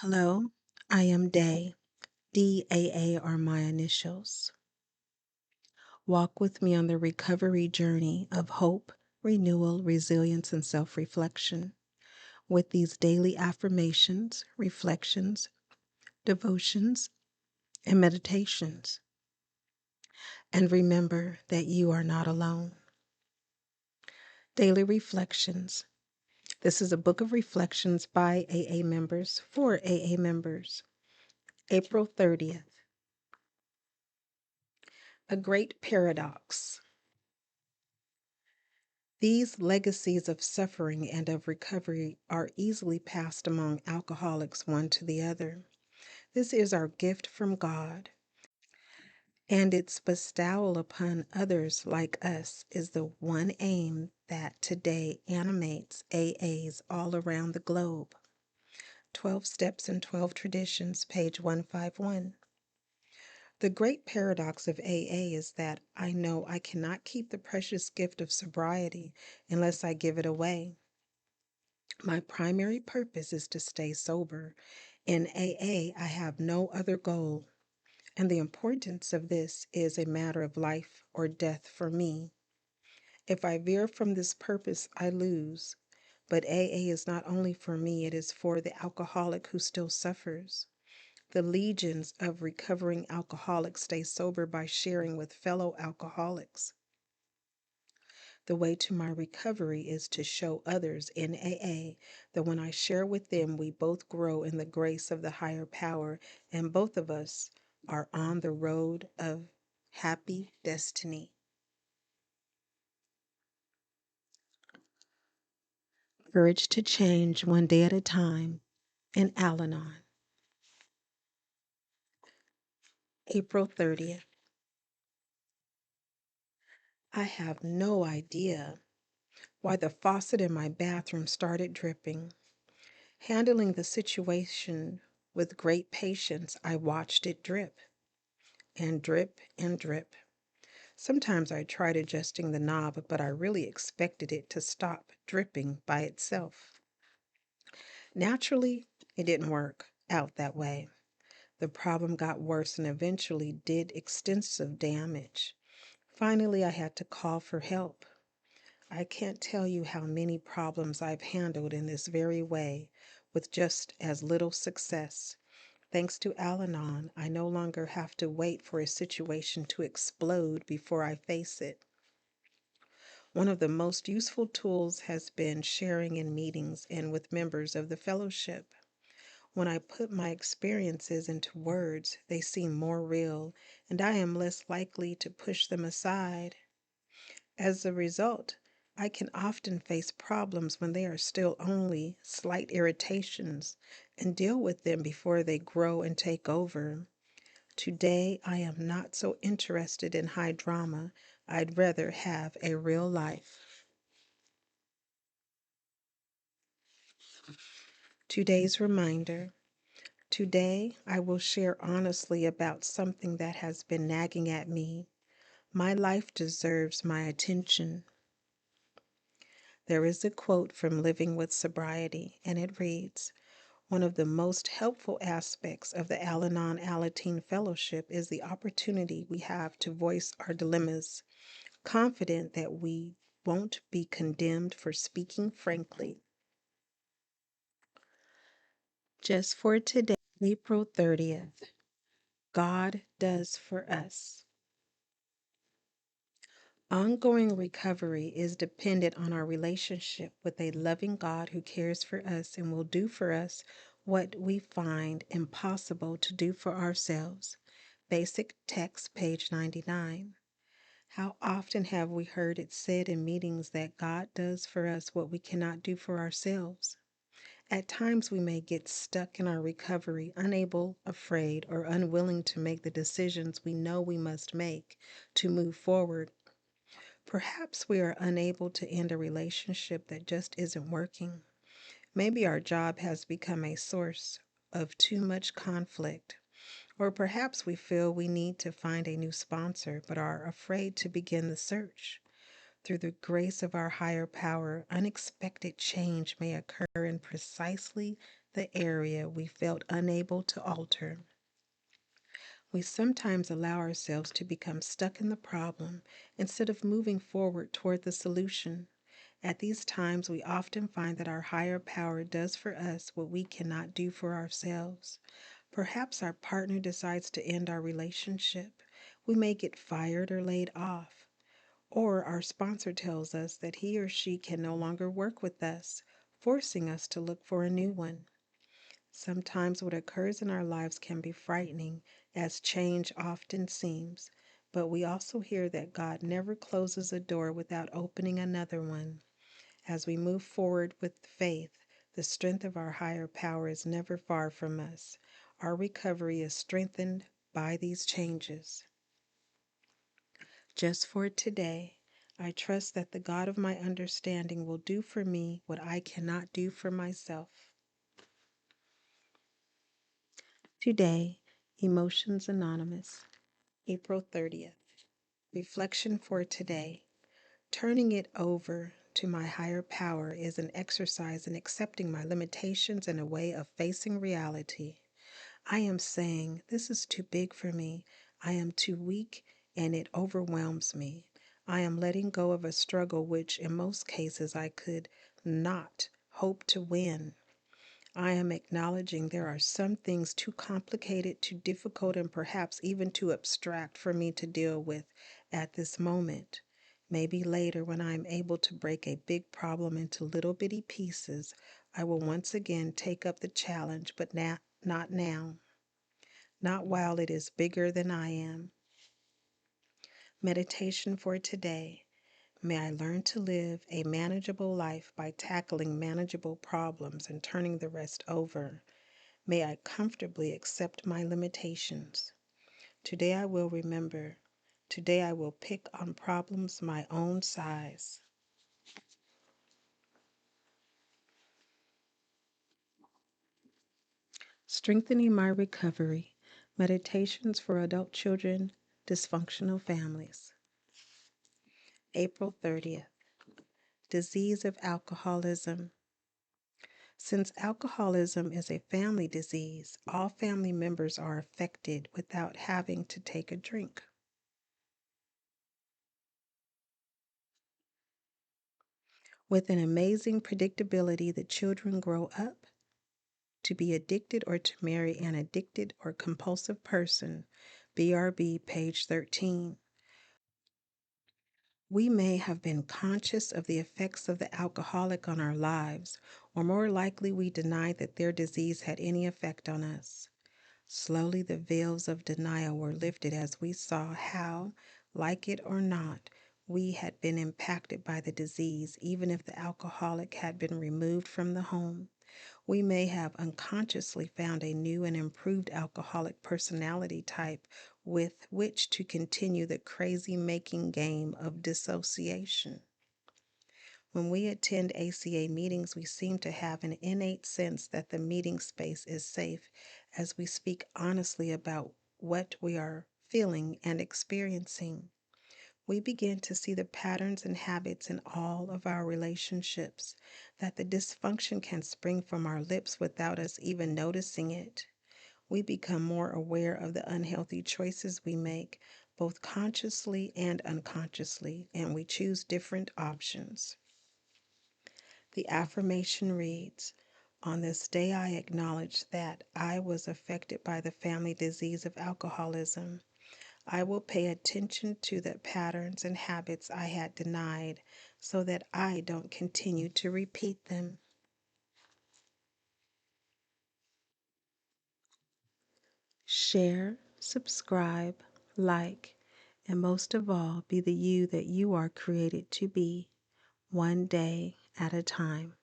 Hello, I am Day. DAA are my initials. Walk with me on the recovery journey of hope, renewal, resilience, and self reflection with these daily affirmations, reflections, devotions, and meditations. And remember that you are not alone. Daily Reflections. This is a book of reflections by AA members for AA members. April 30th. A great paradox. These legacies of suffering and of recovery are easily passed among alcoholics one to the other. This is our gift from God, and its bestowal upon others like us is the one aim that today animates AAs all around the globe. 12 Steps and 12 Traditions, page 151. The great paradox of AA is that I know I cannot keep the precious gift of sobriety unless I give it away. My primary purpose is to stay sober. In AA, I have no other goal, and the importance of this is a matter of life or death for me. If I veer from this purpose, I lose. But AA is not only for me, it is for the alcoholic who still suffers. The legions of recovering alcoholics stay sober by sharing with fellow alcoholics. The way to my recovery is to show others in AA that when I share with them, we both grow in the grace of the higher power, and both of us are on the road of happy destiny. Courage to change one day at a time in Al Anon. April 30th. I have no idea why the faucet in my bathroom started dripping. Handling the situation with great patience, I watched it drip and drip and drip. Sometimes I tried adjusting the knob, but I really expected it to stop dripping by itself. Naturally, it didn't work out that way. The problem got worse and eventually did extensive damage. Finally, I had to call for help. I can't tell you how many problems I've handled in this very way with just as little success. Thanks to Al Anon, I no longer have to wait for a situation to explode before I face it. One of the most useful tools has been sharing in meetings and with members of the fellowship. When I put my experiences into words, they seem more real, and I am less likely to push them aside. As a result, I can often face problems when they are still only slight irritations and deal with them before they grow and take over. Today, I am not so interested in high drama. I'd rather have a real life. Today's reminder. Today, I will share honestly about something that has been nagging at me. My life deserves my attention. There is a quote from Living with Sobriety, and it reads, "One of the most helpful aspects of the Al Anon Alateen Fellowship is the opportunity we have to voice our dilemmas, confident that we won't be condemned for speaking frankly." Just for today, April 30th, God does for us. Ongoing recovery is dependent on our relationship with a loving God who cares for us and will do for us what we find impossible to do for ourselves. Basic text, page 99. How often have we heard it said in meetings that God does for us what we cannot do for ourselves? At times we may get stuck in our recovery, unable, afraid, or unwilling to make the decisions we know we must make to move forward. Perhaps we are unable to end a relationship that just isn't working. Maybe our job has become a source of too much conflict. Or perhaps we feel we need to find a new sponsor but are afraid to begin the search. Through the grace of our higher power, unexpected change may occur in precisely the area we felt unable to alter. We sometimes allow ourselves to become stuck in the problem instead of moving forward toward the solution. At these times, we often find that our higher power does for us what we cannot do for ourselves. Perhaps our partner decides to end our relationship. We may get fired or laid off. Or our sponsor tells us that he or she can no longer work with us, forcing us to look for a new one. Sometimes what occurs in our lives can be frightening, as change often seems, but we also hear that God never closes a door without opening another one. As we move forward with faith, the strength of our higher power is never far from us. Our recovery is strengthened by these changes. Just for today, I trust that the God of my understanding will do for me what I cannot do for myself. Today, Emotions Anonymous, April 30th. Reflection for today. Turning it over to my higher power is an exercise in accepting my limitations and a way of facing reality. I am saying, this is too big for me. I am too weak and it overwhelms me. I am letting go of a struggle which, in most cases, I could not hope to win. I am acknowledging there are some things too complicated, too difficult, and perhaps even too abstract for me to deal with at this moment. Maybe later, when I am able to break a big problem into little bitty pieces, I will once again take up the challenge, but not now. Not while it is bigger than I am. Meditation for today. May I learn to live a manageable life by tackling manageable problems and turning the rest over. May I comfortably accept my limitations. Today I will remember. Today I will pick on problems my own size. Strengthening my recovery. Meditations for adult children, dysfunctional families. April 30th. Disease of alcoholism. Since alcoholism is a family disease, all family members are affected without having to take a drink. With an amazing predictability, the children grow up to be addicted or to marry an addicted or compulsive person. BRB, page 13. We may have been conscious of the effects of the alcoholic on our lives, or more likely we denied that their disease had any effect on us. Slowly the veils of denial were lifted as we saw how, like it or not, we had been impacted by the disease, even if the alcoholic had been removed from the home. We may have unconsciously found a new and improved alcoholic personality type with which to continue the crazy-making game of dissociation. When we attend ACA meetings, we seem to have an innate sense that the meeting space is safe as we speak honestly about what we are feeling and experiencing. We begin to see the patterns and habits in all of our relationships, that the dysfunction can spring from our lips without us even noticing it. We become more aware of the unhealthy choices we make, both consciously and unconsciously, and we choose different options. The affirmation reads, "On this day I acknowledge that I was affected by the family disease of alcoholism. I will pay attention to the patterns and habits I had denied so that I don't continue to repeat them." Share, subscribe, like, and most of all, be the you that you are created to be, one day at a time.